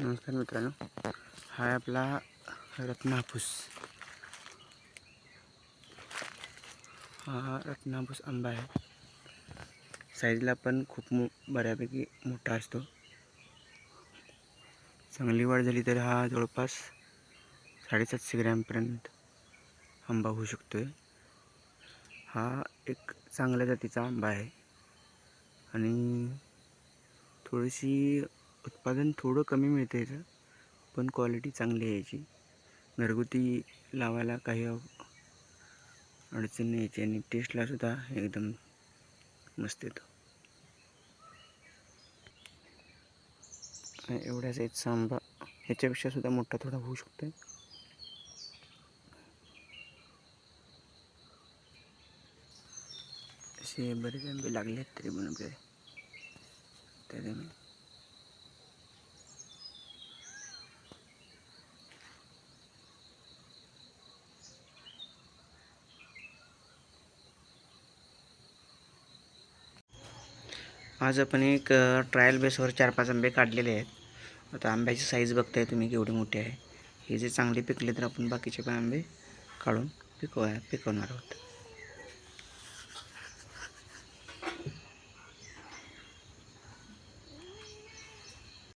नमस्कार मित्रांनो, हा आहे आपला रत्नापूस. हा रत्नापूस आंबा आहे. साईजला पण खूप बऱ्यापैकी मोठा असतो. चांगली वाढ झाली तर हा जवळपास 750 ग्रॅमपर्यंत आंबा होऊ शकतोय. हा एक चांगल्या जातीचा आंबा आहे आणि थोडीशी उत्पादन थोडं कमी मिळतं याचं, पण क्वालिटी चांगली आहे याची. घरगुती लावायला काही अडचण नाही याची आणि टेस्टला सुद्धा एकदम मस्त येतो. एवढ्या साईजचा आंबा ह्याच्यापेक्षा सुद्धा मोठा थोडा होऊ शकतो. असे बरेच आंबे लागले आहेत तरी पण आपल्याला त्याच्यामुळे आज आपण एक ट्रायल बेसवर 4-5 आंबे काढलेले आहेत. आता आंब्याची साईज बघताय तुम्ही केवढी मोठी आहे. हे जे चांगले पिकले तर आपण बाकीचे पण आंबे काढून पिकवणार आहोत.